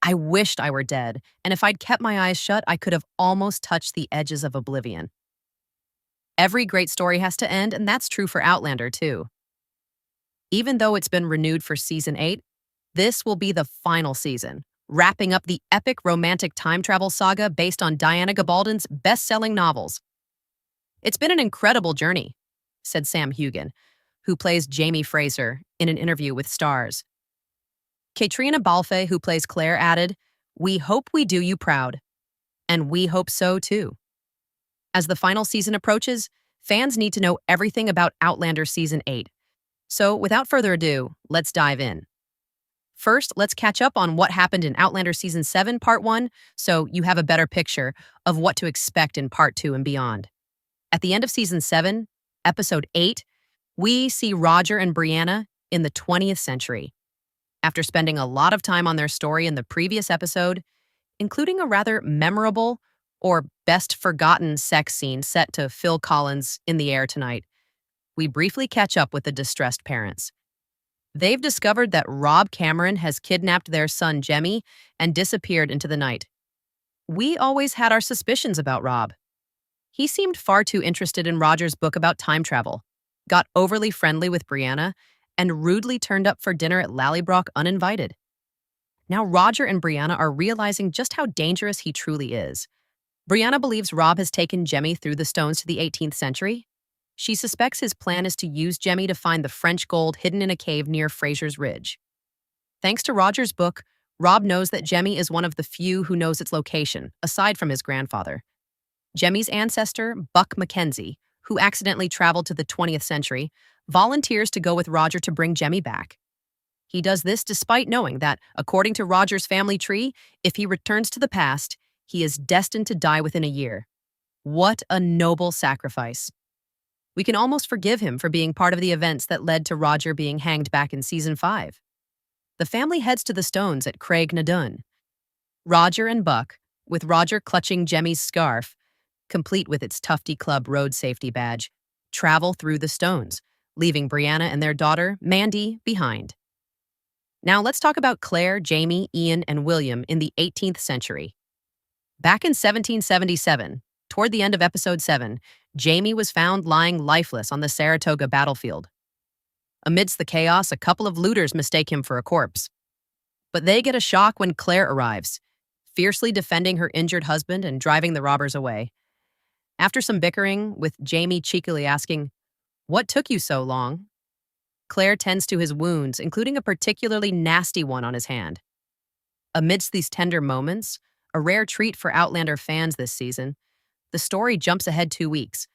I wished I were dead, and if I'd kept my eyes shut, I could have almost touched the edges of oblivion. Every great story has to end, and that's true for Outlander, too. Even though it's been renewed for season 8, this will be the final season, wrapping up the epic romantic time travel saga based on Diana Gabaldon's best-selling novels. It's been an incredible journey, said Sam Hugan, who plays Jamie Fraser, in an interview with STARZ. Katrina Balfe, who plays Claire, added, "We hope we do you proud. And we hope so, too." As the final season approaches, fans need to know everything about Outlander Season 8. So, without further ado, let's dive in. First, let's catch up on what happened in Outlander Season 7, Part 1, so you have a better picture of what to expect in Part 2 and beyond. At the end of Season 7, Episode 8, we see Roger and Brianna in the 20th century. After spending a lot of time on their story in the previous episode, including a rather memorable or best forgotten sex scene set to Phil Collins' In the Air Tonight, we briefly catch up with the distressed parents. They've discovered that Rob Cameron has kidnapped their son Jemmy and disappeared into the night. We always had our suspicions about Rob. He seemed far too interested in Roger's book about time travel, got overly friendly with Brianna, and rudely turned up for dinner at Lallybroch uninvited. Now Roger and Brianna are realizing just how dangerous he truly is. Brianna believes Rob has taken Jemmy through the stones to the 18th century. She suspects his plan is to use Jemmy to find the French gold hidden in a cave near Fraser's Ridge. Thanks to Roger's book, Rob knows that Jemmy is one of the few who knows its location, aside from his grandfather. Jemmy's ancestor, Buck Mackenzie, who accidentally traveled to the 20th century, volunteers to go with Roger to bring Jemmy back. He does this despite knowing that, according to Roger's family tree, if he returns to the past, he is destined to die within a year. What a noble sacrifice. We can almost forgive him for being part of the events that led to Roger being hanged back in Season 5. The family heads to the stones at Craig na Dun. Roger and Buck, with Roger clutching Jemmy's scarf, complete with its Tufty Club road safety badge, travel through the stones, leaving Brianna and their daughter, Mandy, behind. Now let's talk about Claire, Jamie, Ian, and William in the 18th century. Back in 1777, toward the end of Episode 7, Jamie was found lying lifeless on the Saratoga battlefield. Amidst the chaos, a couple of looters mistake him for a corpse. But they get a shock when Claire arrives, fiercely defending her injured husband and driving the robbers away. After some bickering, with Jamie cheekily asking, "What took you so long?" Claire tends to his wounds, including a particularly nasty one on his hand. Amidst these tender moments, a rare treat for Outlander fans this season, the story jumps ahead 2 weeks.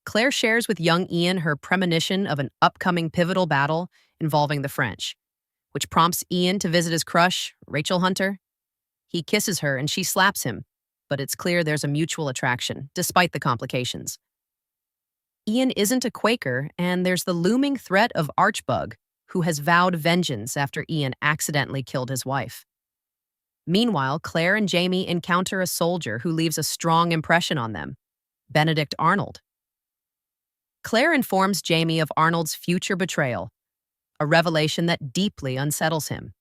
Claire shares with young Ian her premonition of an upcoming pivotal battle involving the French, which prompts Ian to visit his crush, Rachel Hunter. He kisses her and she slaps him, but it's clear there's a mutual attraction, despite the complications. Ian isn't a Quaker, and there's the looming threat of Archbug, who has vowed vengeance after Ian accidentally killed his wife. Meanwhile, Claire and Jamie encounter a soldier who leaves a strong impression on them, Benedict Arnold. Claire informs Jamie of Arnold's future betrayal, a revelation that deeply unsettles him.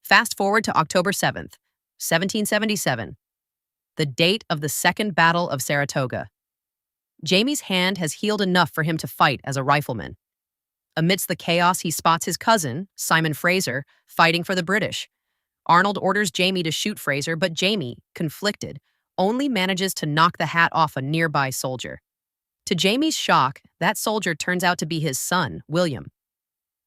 Fast forward to October 7th, 1777, the date of the Second Battle of Saratoga. Jamie's hand has healed enough for him to fight as a rifleman. Amidst the chaos, he spots his cousin, Simon Fraser, fighting for the British. Arnold orders Jamie to shoot Fraser, but Jamie, conflicted, only manages to knock the hat off a nearby soldier. To Jamie's shock, that soldier turns out to be his son, William.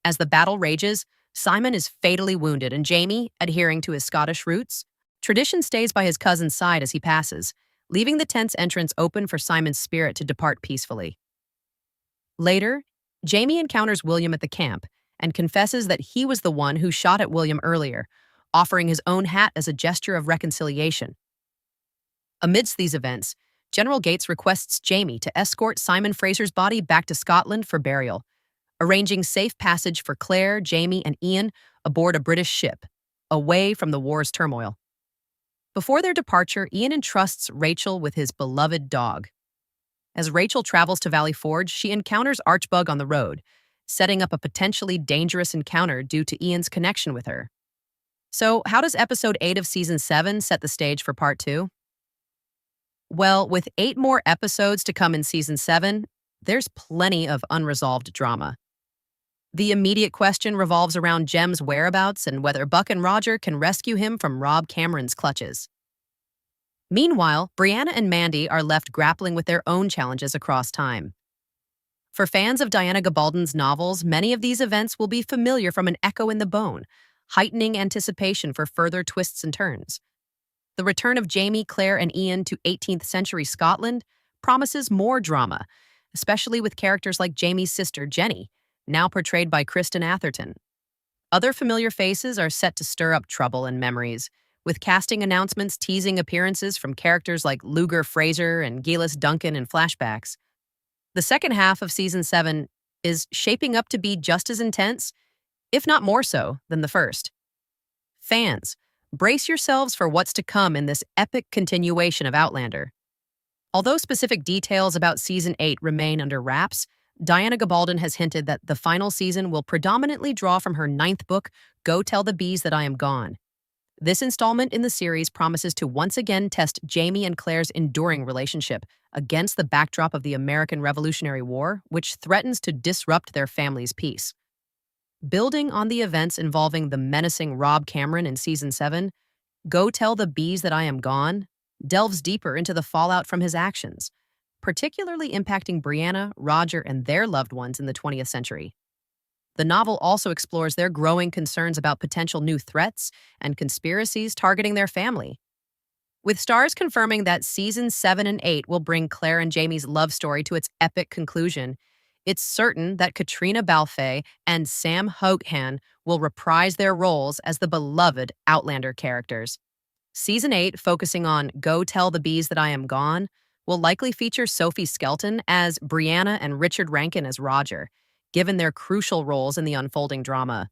As the battle rages, Simon is fatally wounded, and Jamie, adhering to his Scottish roots, tradition stays by his cousin's side as he passes, leaving the tent's entrance open for Simon's spirit to depart peacefully. Later, Jamie encounters William at the camp and confesses that he was the one who shot at William earlier, offering his own hat as a gesture of reconciliation. Amidst these events, General Gates requests Jamie to escort Simon Fraser's body back to Scotland for burial, arranging safe passage for Claire, Jamie, and Ian aboard a British ship, away from the war's turmoil. Before their departure, Ian entrusts Rachel with his beloved dog. As Rachel travels to Valley Forge, she encounters Archbug on the road, setting up a potentially dangerous encounter due to Ian's connection with her. So, how does episode 8 of season 7 set the stage for part 2? Well, with 8 more episodes to come in season 7, there's plenty of unresolved drama. The immediate question revolves around Jem's whereabouts and whether Buck and Roger can rescue him from Rob Cameron's clutches. Meanwhile, Brianna and Mandy are left grappling with their own challenges across time. For fans of Diana Gabaldon's novels, many of these events will be familiar from an echo in the bone, heightening anticipation for further twists and turns. The return of Jamie, Claire, and Ian to 18th century Scotland promises more drama, especially with characters like Jamie's sister, Jenny, now portrayed by Kristen Atherton. Other familiar faces are set to stir up trouble and memories, with casting announcements teasing appearances from characters like Luger Fraser and Gillis Duncan in flashbacks. The second half of season 7 is shaping up to be just as intense, if not more so, than the first. Fans, brace yourselves for what's to come in this epic continuation of Outlander. Although specific details about season 8 remain under wraps, Diana Gabaldon has hinted that the final season will predominantly draw from her 9th book, Go Tell the Bees That I Am Gone. This installment in the series promises to once again test Jamie and Claire's enduring relationship against the backdrop of the American Revolutionary War, which threatens to disrupt their family's peace. Building on the events involving the menacing Rob Cameron in season 7, Go Tell the Bees That I Am Gone delves deeper into the fallout from his actions, particularly impacting Brianna, Roger, and their loved ones in the 20th century. The novel also explores their growing concerns about potential new threats and conspiracies targeting their family. With STARZ confirming that seasons 7 and 8 will bring Claire and Jamie's love story to its epic conclusion, it's certain that Katrina Balfe and Sam Hoaghan will reprise their roles as the beloved Outlander characters. Season 8, focusing on Go Tell the Bees That I Am Gone, will likely feature Sophie Skelton as Brianna and Richard Rankin as Roger, given their crucial roles in the unfolding drama.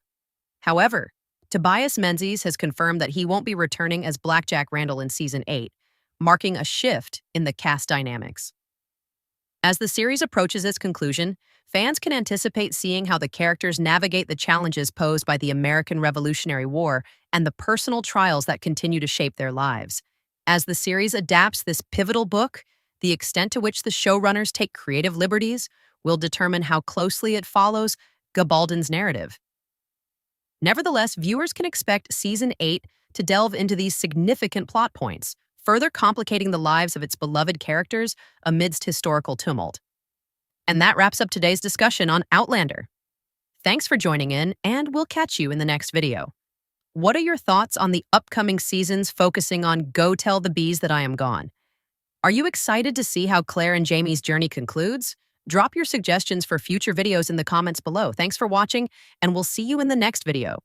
However, Tobias Menzies has confirmed that he won't be returning as Blackjack Randall in season 8, marking a shift in the cast dynamics. As the series approaches its conclusion, fans can anticipate seeing how the characters navigate the challenges posed by the American Revolutionary War and the personal trials that continue to shape their lives. As the series adapts this pivotal book, the extent to which the showrunners take creative liberties will determine how closely it follows Gabaldon's narrative. Nevertheless, viewers can expect season 8 to delve into these significant plot points, further complicating the lives of its beloved characters amidst historical tumult. And that wraps up today's discussion on Outlander. Thanks for joining in, and we'll catch you in the next video. What are your thoughts on the upcoming seasons focusing on Go Tell the Bees That I Am Gone? Are you excited to see how Claire and Jamie's journey concludes? Drop your suggestions for future videos in the comments below. Thanks for watching, and we'll see you in the next video.